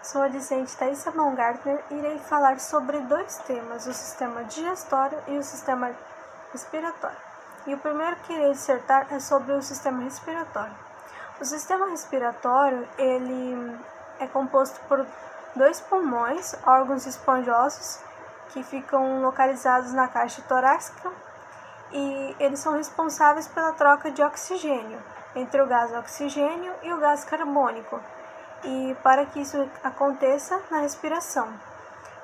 Sou a discente Thaisa Baumgartner e irei falar sobre dois temas, o sistema digestório e o sistema respiratório. E o primeiro que irei dissertar é sobre o sistema respiratório. O sistema respiratório, ele é composto por dois pulmões, órgãos esponjosos, que ficam localizados na caixa torácica, e eles são responsáveis pela troca de oxigênio entre o gás oxigênio e o gás carbônico, e para que isso aconteça na respiração.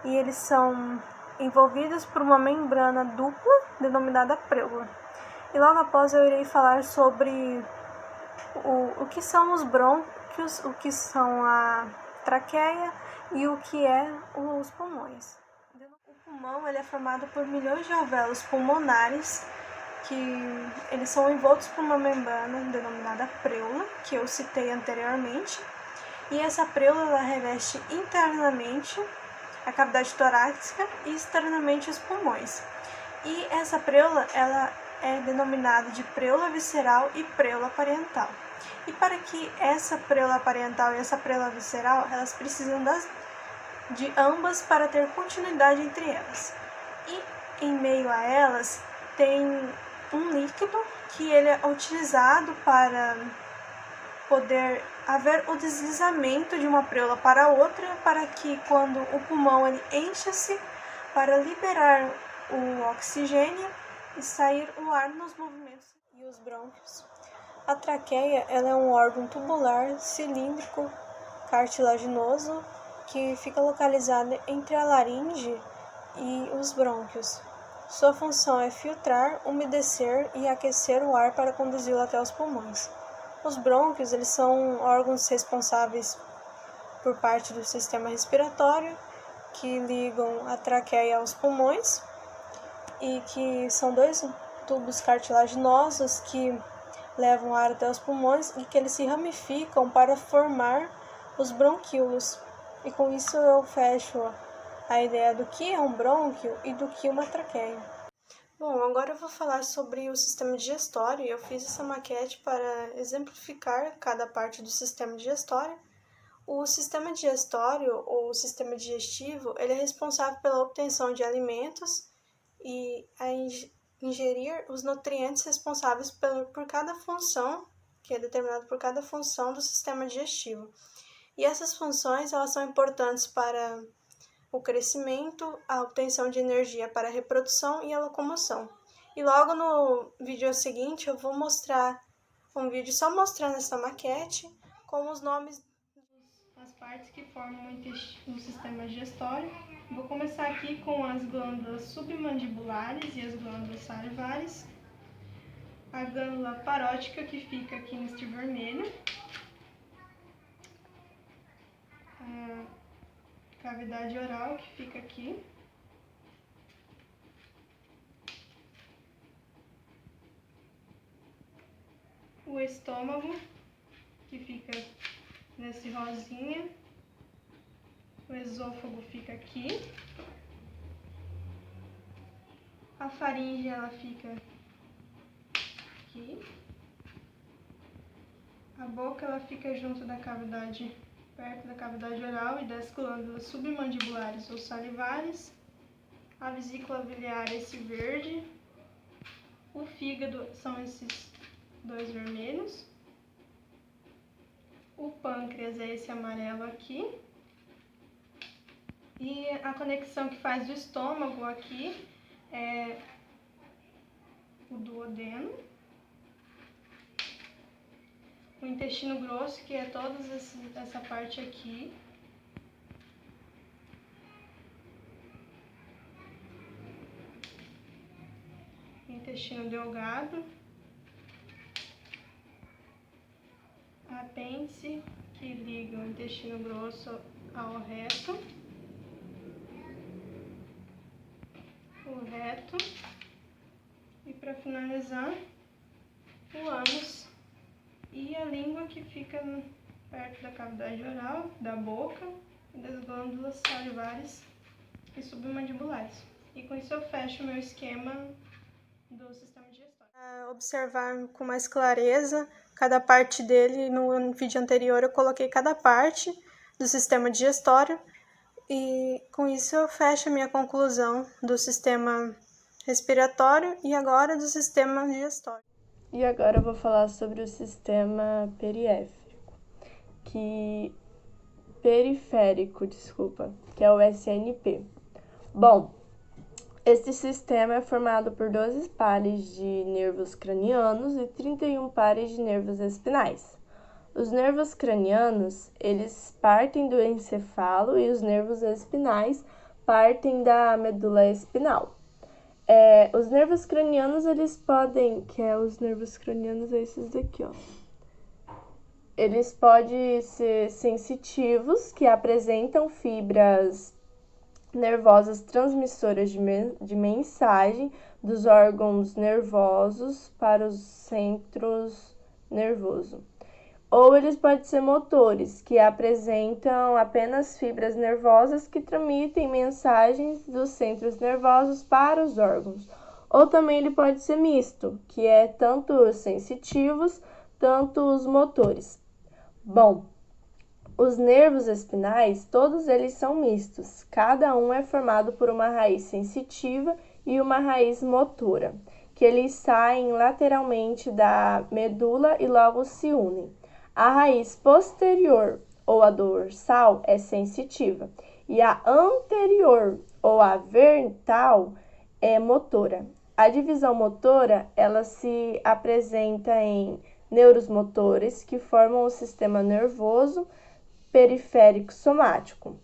E eles são envolvidos por uma membrana dupla denominada pleura. E logo após eu irei falar sobre o que são os brônquios, o que são a traqueia e o que é os pulmões. O pulmão ele é formado por milhões de alvéolos pulmonares, que eles são envoltos por uma membrana denominada pleura, que eu citei anteriormente, e essa pleura ela reveste internamente a cavidade torácica e externamente os pulmões. E essa pleura ela é denominada de pleura visceral e pleura parietal. E para que essa pleura parietal e essa pleura visceral, elas precisam de ambas para ter continuidade entre elas. E em meio a elas tem um líquido que ele é utilizado para poder haver o deslizamento de uma pleura para outra, para que quando o pulmão ele encha-se para liberar o oxigênio e sair o ar nos movimentos. E os brônquios. A traqueia ela é um órgão tubular, cilíndrico, cartilaginoso, que fica localizado entre a laringe e os brônquios. Sua função é filtrar, umedecer e aquecer o ar para conduzi-lo até os pulmões. Os brônquios eles são órgãos responsáveis por parte do sistema respiratório, que ligam a traqueia aos pulmões, e que são dois tubos cartilaginosos que levam ar até os pulmões e que eles se ramificam para formar os bronquíolos. E com isso eu fecho a ideia do que é um brônquio e do que uma traqueia. Bom, agora eu vou falar sobre o sistema digestório. Eu fiz essa maquete para exemplificar cada parte do sistema digestório. O sistema digestório, ou sistema digestivo, ele é responsável pela obtenção de alimentos e a ingerir os nutrientes responsáveis por cada função, que é determinado por cada função do sistema digestivo. E essas funções elas são importantes para o crescimento, a obtenção de energia para a reprodução e a locomoção. E logo no vídeo seguinte eu vou mostrar um vídeo só mostrando essa maquete com os nomes das partes que formam o sistema digestório. Vou começar aqui com as glândulas submandibulares e as glândulas salivares. A glândula parótica, que fica aqui neste vermelho. A cavidade oral, que fica aqui. O estômago, que fica nesse rosinha. O esôfago fica aqui. A faringe, ela fica aqui. A boca, ela fica junto da cavidade, perto da cavidade oral e das glândulas submandibulares ou salivares. A vesícula biliar é esse verde. O fígado são esses dois vermelhos. O pâncreas é esse amarelo aqui. E a conexão que faz do estômago aqui é o duodeno. O intestino grosso, que é toda essa parte aqui. Intestino delgado. Apêndice, que liga o intestino grosso ao reto. O reto. E para finalizar, o ânus e a língua, que fica perto da cavidade oral, da boca e das glândulas salivares e submandibulares. E com isso eu fecho o meu esquema do sistema digestório. Para observar com mais clareza cada parte dele, no vídeo anterior eu coloquei cada parte do sistema digestório, e com isso eu fecho a minha conclusão do sistema respiratório e agora do sistema digestório. E agora eu vou falar sobre o sistema periférico, que é o SNP. Bom, este sistema é formado por 12 pares de nervos cranianos e 31 pares de nervos espinais. Os nervos cranianos, eles partem do encefalo e os nervos espinais partem da medula espinal. Os nervos cranianos, eles podem, os nervos cranianos, esses daqui, ó. Eles podem ser sensitivos, que apresentam fibras nervosas transmissoras de mensagem dos órgãos nervosos para os centros nervosos. Ou eles podem ser motores, que apresentam apenas fibras nervosas que transmitem mensagens dos centros nervosos para os órgãos. Ou também ele pode ser misto, que é tanto os sensitivos, tanto os motores. Bom, os nervos espinais, todos eles são mistos. Cada um é formado por uma raiz sensitiva e uma raiz motora, que eles saem lateralmente da medula e logo se unem. A raiz posterior, ou a dorsal, é sensitiva, e a anterior, ou a ventral, é motora. A divisão motora, ela se apresenta em neuromotores, que formam o sistema nervoso periférico somático,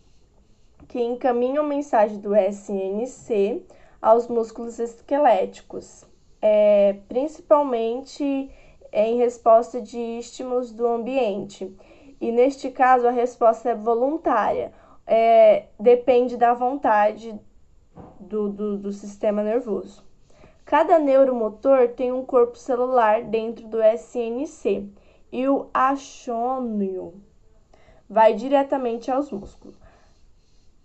que encaminham mensagem do SNC aos músculos esqueléticos, principalmente em resposta de estímulos do ambiente. E neste caso a resposta é voluntária, depende da vontade do sistema nervoso. Cada neuromotor tem um corpo celular dentro do SNC e o axônio vai diretamente aos músculos.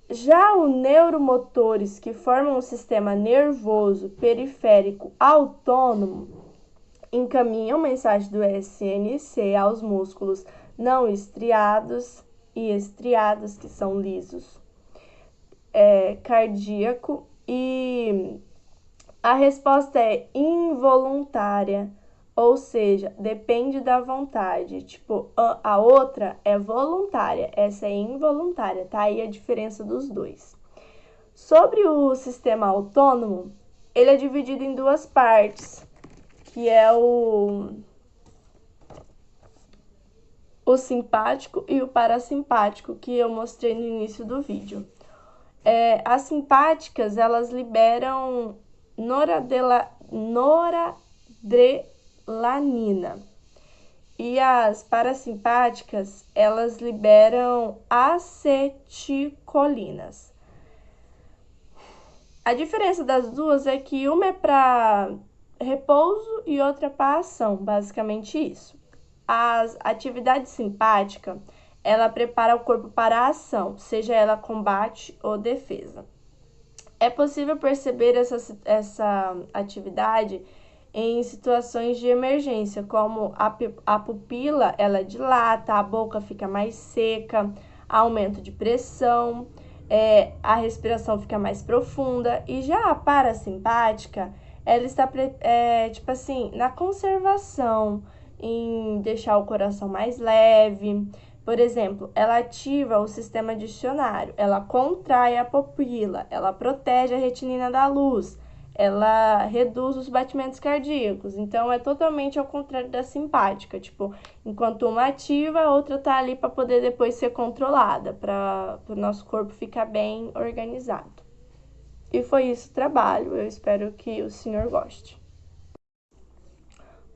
Já os neuromotores que formam o sistema nervoso periférico autônomo encaminham mensagem do SNC aos músculos não estriados e estriados, que são lisos, cardíaco, e a resposta é involuntária, ou seja, depende da vontade. Tipo, a outra é voluntária, essa é involuntária, tá aí a diferença dos dois. Sobre o sistema autônomo, ele é dividido em duas partes, que é o simpático e o parasimpático, que eu mostrei no início do vídeo. As simpáticas, elas liberam noradrenalina, e as parasimpáticas, elas liberam acetilcolinas. A diferença das duas é que uma é para repouso e outra para ação, basicamente isso. A atividade simpática, ela prepara o corpo para a ação, seja ela combate ou defesa. É possível perceber essa atividade em situações de emergência, como a pupila ela dilata, a boca fica mais seca, aumento de pressão, a respiração fica mais profunda. E já a parasimpática, ela está na conservação, em deixar o coração mais leve. Por exemplo, ela ativa o sistema digestionário, ela contrai a pupila, ela protege a retina da luz, ela reduz os batimentos cardíacos. Então, é totalmente ao contrário da simpática. Tipo, enquanto uma ativa, a outra tá ali para poder depois ser controlada, para o nosso corpo ficar bem organizado. E foi isso o trabalho. Eu espero que o senhor goste.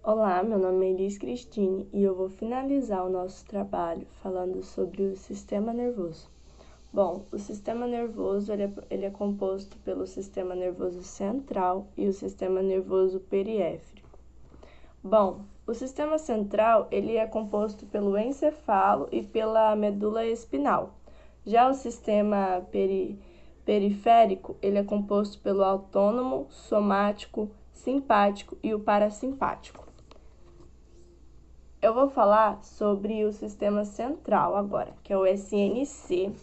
Olá, meu nome é Elis Cristine e eu vou finalizar o nosso trabalho falando sobre o sistema nervoso. Bom, o sistema nervoso ele é composto pelo sistema nervoso central e o sistema nervoso periférico. Bom, o sistema central ele é composto pelo encefalo e pela medula espinal. Já o sistema periférico ele é composto pelo autônomo, somático, simpático e o parasimpático. Eu vou falar sobre o sistema central agora, que é o SNC,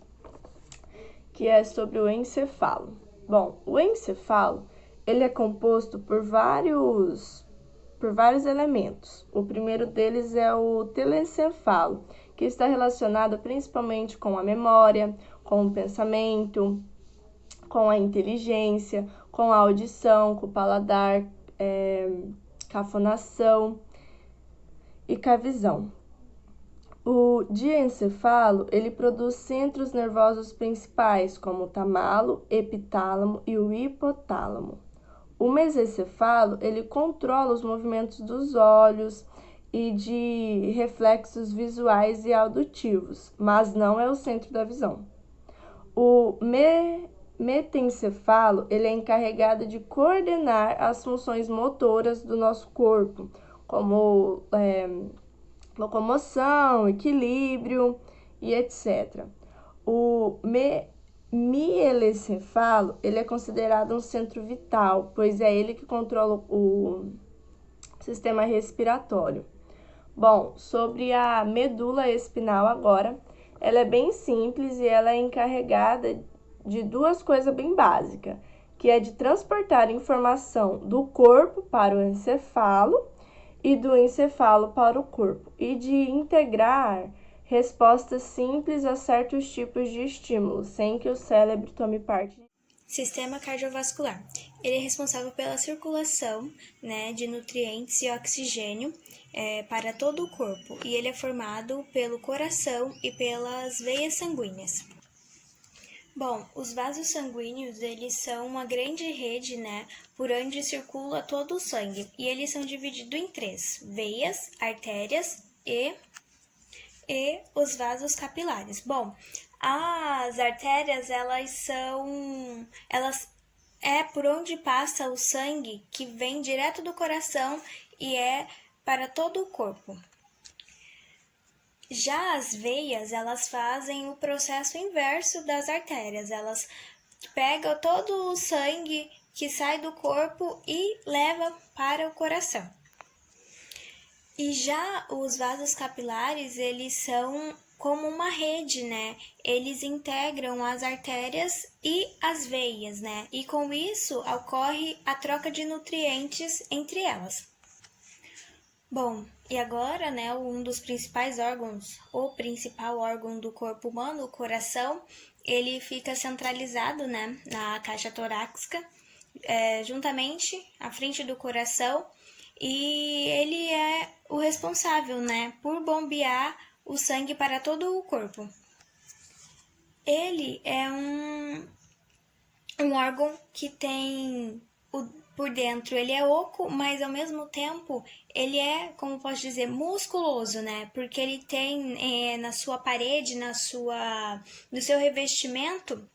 que é sobre o encefalo. Bom, o encefalo, ele é composto por vários elementos. O primeiro deles é o telencefalo, que está relacionado principalmente com a memória, com o pensamento, com a inteligência, com a audição, com o paladar, com a fonação e com a visão. O diencefalo, ele produz centros nervosos principais, como o tamalo, epitálamo e o hipotálamo. O mesencefalo, ele controla os movimentos dos olhos e de reflexos visuais e auditivos, mas não é o centro da visão. O metencefalo, ele é encarregado de coordenar as funções motoras do nosso corpo, como locomoção, equilíbrio e etc. O mielencefalo, ele é considerado um centro vital, pois é ele que controla o sistema respiratório. Bom, sobre a medula espinhal agora, ela é bem simples e ela é encarregada de duas coisas bem básicas, que é de transportar informação do corpo para o encefalo e do encefalo para o corpo, e de integrar respostas simples a certos tipos de estímulos, sem que o cérebro tome parte. Sistema cardiovascular. Ele é responsável pela circulação, de nutrientes e oxigênio para todo o corpo, e ele é formado pelo coração e pelas veias sanguíneas. Bom, os vasos sanguíneos, eles são uma grande rede, por onde circula todo o sangue, e eles são divididos em três: veias, artérias e os vasos capilares. Bom, as artérias, elas é por onde passa o sangue que vem direto do coração e é para todo o corpo. Já as veias, elas fazem o processo inverso das artérias. Elas pegam todo o sangue que sai do corpo e leva para o coração. E já os vasos capilares, eles são como uma rede, Eles integram as artérias e as veias, E com isso ocorre a troca de nutrientes entre elas. Bom, e agora, um dos principais órgãos, o principal órgão do corpo humano, o coração, ele fica centralizado, na caixa torácica, juntamente à frente do coração, e ele é o responsável, por bombear o sangue para todo o corpo. Ele é um órgão que tem por dentro, ele é oco, mas ao mesmo tempo ele é, como posso dizer, musculoso, Porque ele tem na sua parede, no seu revestimento,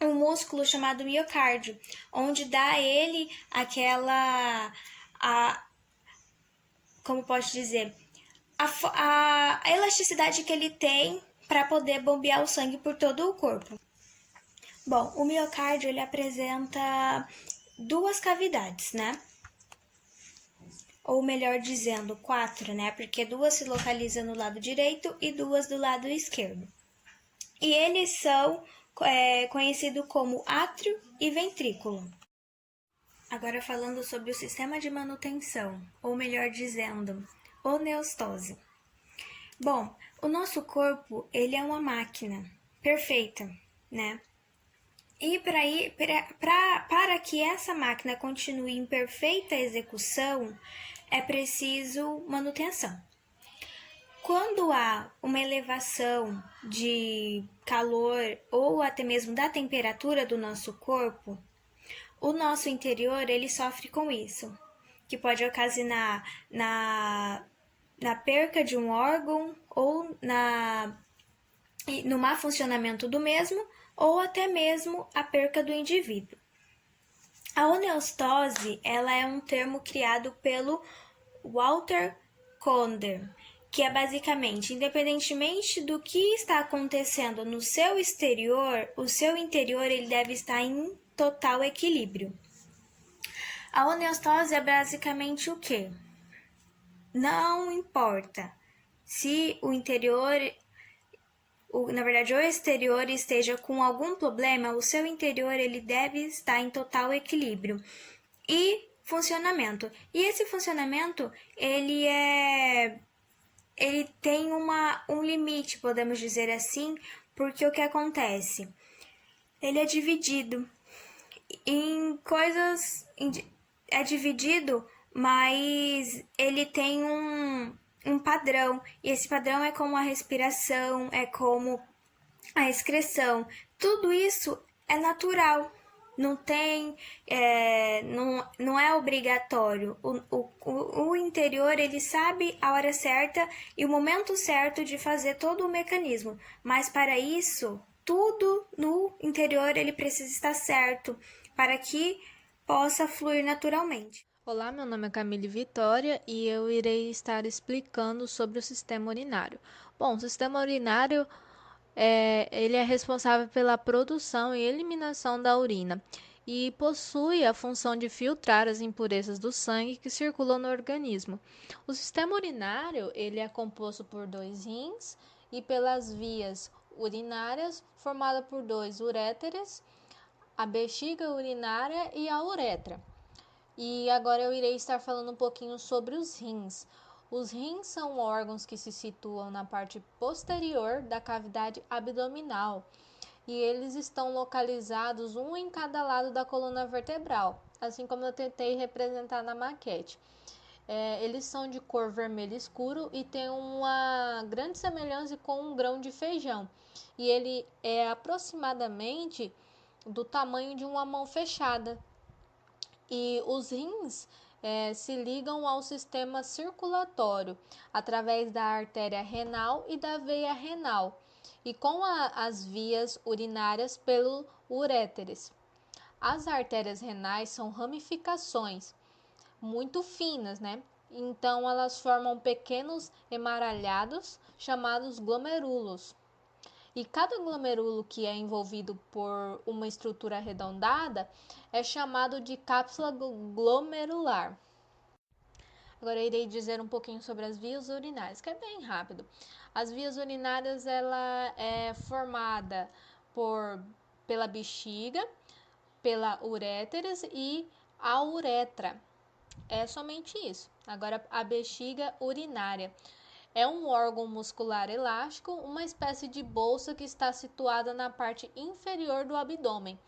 um músculo chamado miocárdio, onde dá a ele como posso dizer, a elasticidade que ele tem para poder bombear o sangue por todo o corpo. Bom, o miocárdio, ele apresenta duas cavidades, Ou melhor dizendo, 4, Porque 2 se localizam no lado direito e 2 do lado esquerdo. E eles são conhecidos como átrio e ventrículo. Agora falando sobre o sistema de manutenção, ou melhor dizendo, homeostase. Bom, o nosso corpo, ele é uma máquina perfeita, E para que essa máquina continue em perfeita execução, é preciso manutenção. Quando há uma elevação de calor ou até mesmo da temperatura do nosso corpo, o nosso interior, ele sofre com isso, que pode ocasionar na perca de um órgão ou no má funcionamento do mesmo, ou até mesmo a perca do indivíduo. A homeostase, ela é um termo criado pelo Walter Konder, que é basicamente, independentemente do que está acontecendo no seu exterior, o seu interior ele deve estar em total equilíbrio. A homeostase é basicamente o quê? não importa se o interior, na verdade o exterior esteja com algum problema, o seu interior ele deve estar em total equilíbrio e funcionamento. E esse funcionamento ele tem um limite, podemos dizer assim, porque o que acontece? Ele é dividido em coisas. É dividido, mas ele tem um padrão. E esse padrão é como a respiração, é como a excreção. Tudo isso é natural. Não é obrigatório. O interior ele sabe a hora certa e o momento certo de fazer todo o mecanismo, mas para isso tudo no interior ele precisa estar certo para que possa fluir naturalmente. Olá, meu nome é Camille Vitória e eu irei estar explicando sobre o sistema urinário. Bom, o sistema urinário ele é responsável pela produção e eliminação da urina e possui a função de filtrar as impurezas do sangue que circulam no organismo. O sistema urinário ele é composto por 2 rins e pelas vias urinárias formada por 2 uréteres, a bexiga urinária e a uretra. E agora eu irei estar falando um pouquinho sobre os rins. Os rins são órgãos que se situam na parte posterior da cavidade abdominal e eles estão localizados um em cada lado da coluna vertebral, assim como eu tentei representar na maquete. Eles são de cor vermelho escuro e têm uma grande semelhança com um grão de feijão. E ele é aproximadamente do tamanho de uma mão fechada. E os rins se ligam ao sistema circulatório através da artéria renal e da veia renal e com as vias urinárias pelo uréteres. As artérias renais são ramificações muito finas, né? Então elas formam pequenos emaralhados chamados glomerulos. E cada glomerulo que é envolvido por uma estrutura arredondada é chamado de cápsula glomerular. Agora eu irei dizer um pouquinho sobre as vias urinárias, que é bem rápido. As vias urinárias ela é formada pela bexiga, pela uréteres e a uretra. É somente isso. Agora a bexiga urinária. É um órgão muscular elástico, uma espécie de bolsa que está situada na parte inferior do abdômen.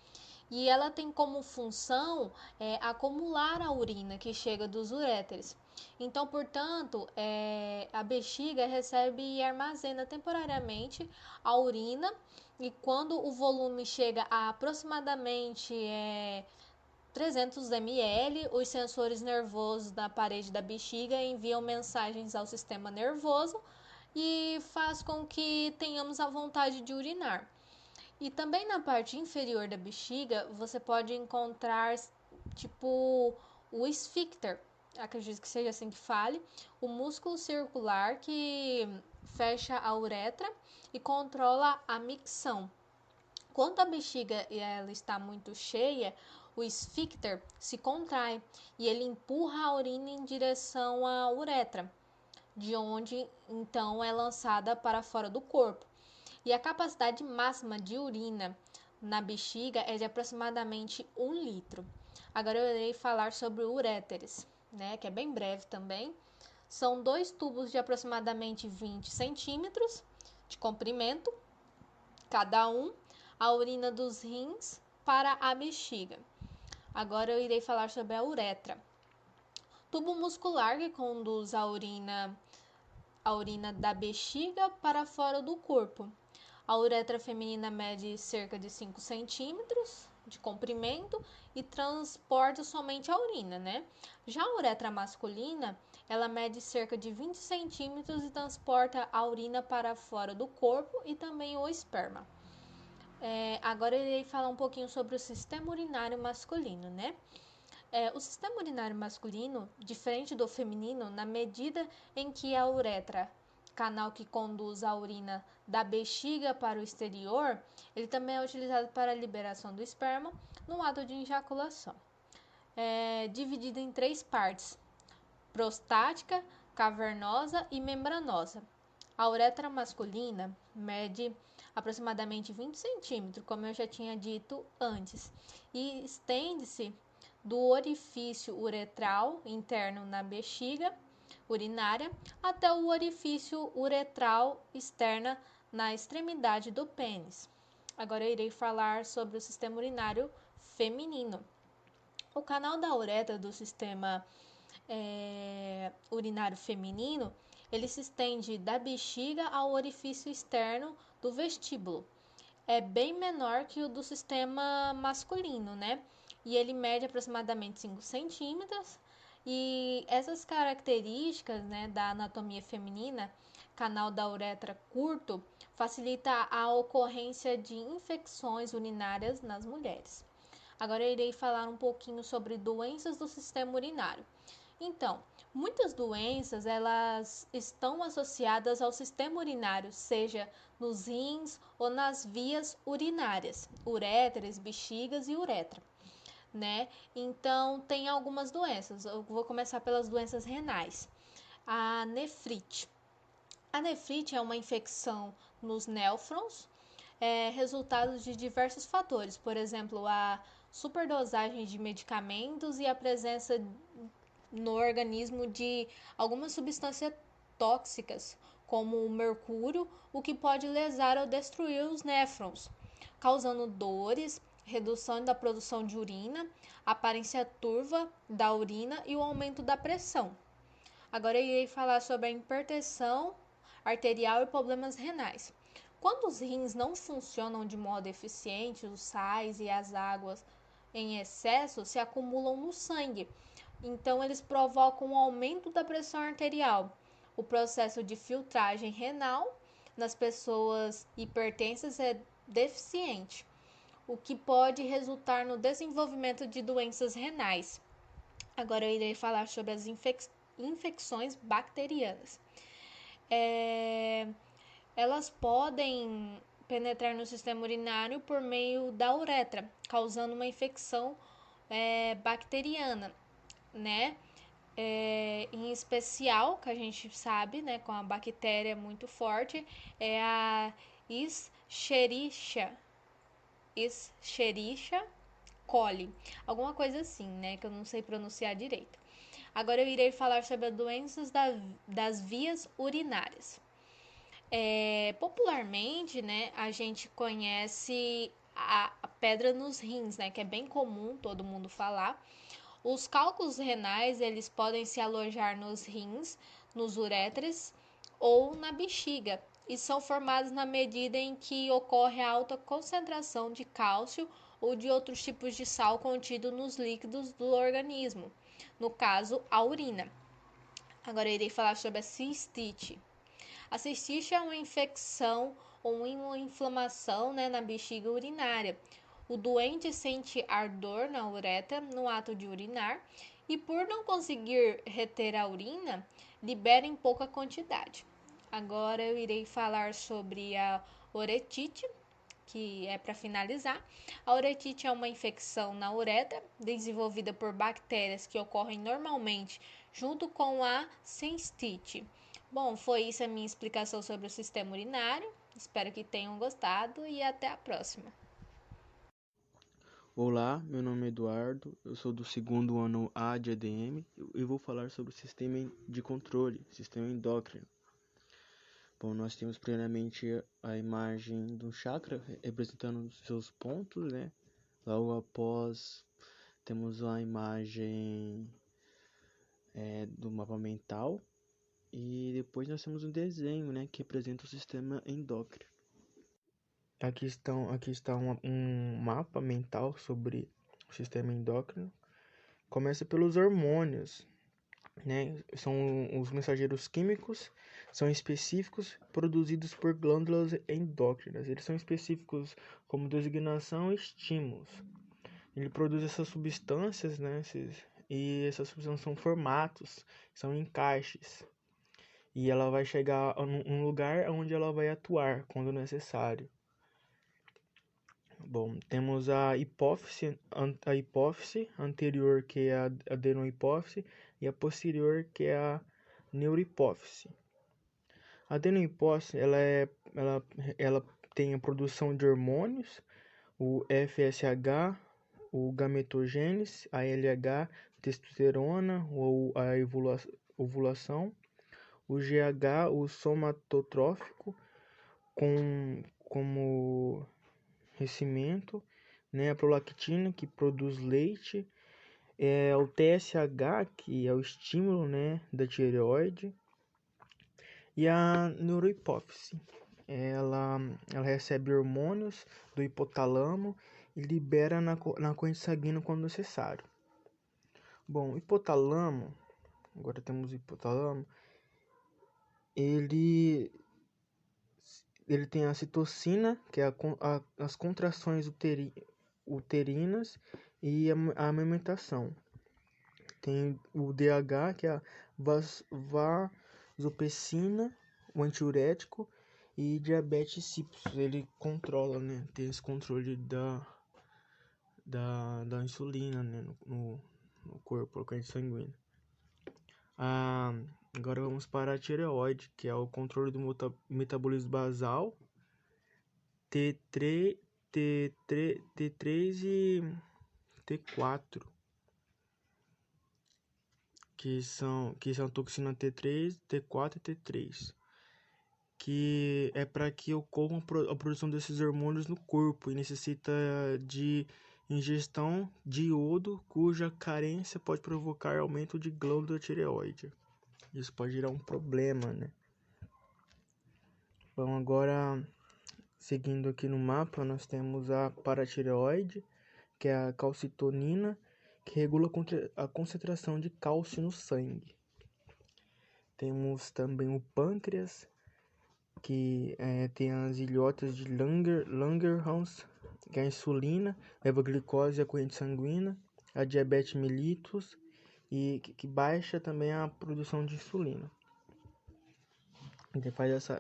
E ela tem como função acumular a urina que chega dos uréteres. Então, portanto, a bexiga recebe e armazena temporariamente a urina e quando o volume chega a aproximadamente 300 ml, os sensores nervosos da parede da bexiga enviam mensagens ao sistema nervoso e faz com que tenhamos a vontade de urinar. E também na parte inferior da bexiga, você pode encontrar tipo o esfíncter, acredito que seja assim que fale, o músculo circular que fecha a uretra e controla a micção. Quando a bexiga ela está muito cheia, o esfíncter se contrai e ele empurra a urina em direção à uretra, de onde então é lançada para fora do corpo. E a capacidade máxima de urina na bexiga é de aproximadamente 1 litro. Agora eu irei falar sobre o uréteres, né, que é bem breve também. São 2 tubos de aproximadamente 20 centímetros de comprimento, cada um, a urina dos rins para a bexiga. Agora eu irei falar sobre a uretra. Tubo muscular que conduz a urina da bexiga para fora do corpo. A uretra feminina mede cerca de 5 centímetros de comprimento e transporta somente a urina, né? Já a uretra masculina, ela mede cerca de 20 centímetros e transporta a urina para fora do corpo e também o esperma. Agora eu irei falar um pouquinho sobre o sistema urinário masculino, né? O sistema urinário masculino, diferente do feminino, na medida em que a uretra, canal que conduz a urina da bexiga para o exterior, ele também é utilizado para a liberação do esperma no ato de ejaculação. Dividido em 3 partes: prostática, cavernosa e membranosa. A uretra masculina mede aproximadamente 20 centímetros, como eu já tinha dito antes, e estende-se do orifício uretral interno na bexiga urinária até o orifício uretral externo na extremidade do pênis. Agora eu irei falar sobre o sistema urinário feminino. O canal da uretra do sistema urinário feminino, ele se estende da bexiga ao orifício externo do vestíbulo. É bem menor que o do sistema masculino, né? E ele mede aproximadamente 5 centímetros. E essas características, né, da anatomia feminina, canal da uretra curto, facilita a ocorrência de infecções urinárias nas mulheres. Agora eu irei falar um pouquinho sobre doenças do sistema urinário. Então, muitas doenças elas estão associadas ao sistema urinário, seja nos rins ou nas vias urinárias, uréteres, bexigas e uretra, né? Então, tem algumas doenças. Eu vou começar pelas doenças renais. A nefrite. A nefrite é uma infecção nos néfrons, resultado de diversos fatores, por exemplo, a superdosagem de medicamentos e a presença no organismo de algumas substâncias tóxicas, como o mercúrio, o que pode lesar ou destruir os néfrons, causando dores, redução da produção de urina, aparência turva da urina e o aumento da pressão. Agora eu irei falar sobre a hipertensão arterial e problemas renais. Quando os rins não funcionam de modo eficiente, os sais e as águas em excesso se acumulam no sangue. Então, eles provocam um aumento da pressão arterial. O processo de filtragem renal nas pessoas hipertensas é deficiente, o que pode resultar no desenvolvimento de doenças renais. Agora eu irei falar sobre as infecções bacterianas. Elas podem penetrar no sistema urinário por meio da uretra, causando uma infecção bacteriana, né? Em especial, que a gente sabe, né, com a bactéria muito forte, é a Escherichia coli, alguma coisa assim, né, que eu não sei pronunciar direito. Agora eu irei falar sobre as doenças das vias urinárias. Popularmente, né, a gente conhece a pedra nos rins, né, que é bem comum todo mundo falar. Os cálculos renais, eles podem se alojar nos rins, nos uréteres ou na bexiga e são formados na medida em que ocorre a alta concentração de cálcio ou de outros tipos de sal contido nos líquidos do organismo, no caso, a urina. Agora eu irei falar sobre a cistite. A cistite é uma infecção ou uma inflamação, né, na bexiga urinária. O doente sente ardor na uretra no ato de urinar e, por não conseguir reter a urina, libera em pouca quantidade. Agora eu irei falar sobre a uretite, que é para finalizar. A uretite é uma infecção na uretra desenvolvida por bactérias que ocorrem normalmente junto com a cistite. Bom, foi isso a minha explicação sobre o sistema urinário. Espero que tenham gostado e até a próxima. Olá, meu nome é Eduardo, eu sou do segundo ano A de ADM e vou falar sobre o sistema de controle, sistema endócrino. Bom, nós temos primeiramente a imagem do chakra representando os seus pontos, né? Logo após temos a imagem do mapa mental e depois nós temos um desenho, né, que representa o sistema endócrino. Aqui está um mapa mental sobre o sistema endócrino. Começa pelos hormônios, né? São os mensageiros químicos, são específicos produzidos por glândulas endócrinas. Eles são específicos como designação e estímulos. Ele produz essas substâncias, né? E essas substâncias são formatos, são encaixes. E ela vai chegar a um lugar onde ela vai atuar quando necessário. Bom, temos a hipófise anterior, que é a adenohipófise, e a posterior, que é a neurohipófise. A adenohipófise ela tem a produção de hormônios, o FSH, o gametogênese, a LH, testosterona ou a ovulação, o GH, o somatotrófico, como crescimento, né, a prolactina, que produz leite, o TSH, que é o estímulo, né, da tireoide, e a neurohipófise. Ela recebe hormônios do hipotálamo e libera na corrente sanguínea quando necessário. Bom, o hipotálamo, agora temos o hipotálamo, ele tem a citocina, que é as contrações uterinas e a amamentação. Tem o DH, que é a vasopressina, o antiurético, e diabetes insípidos. Ele controla, né? Tem esse controle da insulina, né? no corpo, a corrente sanguínea. Agora vamos para a tireoide, que é o controle do metabolismo basal, T3 e T4, que são toxina T3, T4 e T3, que é para que ocorra a produção desses hormônios no corpo e necessita de ingestão de iodo, cuja carência pode provocar aumento de glândula tireoide. Isso pode gerar um problema, né? Bom, agora seguindo aqui no mapa, nós temos a paratireoide, que é a calcitonina, que regula a concentração de cálcio no sangue. Temos também o pâncreas, que tem as ilhotas de Langerhans, que é a insulina, leva a glicose e a corrente sanguínea, a diabetes mellitus, e que baixa também a produção de insulina. Então faz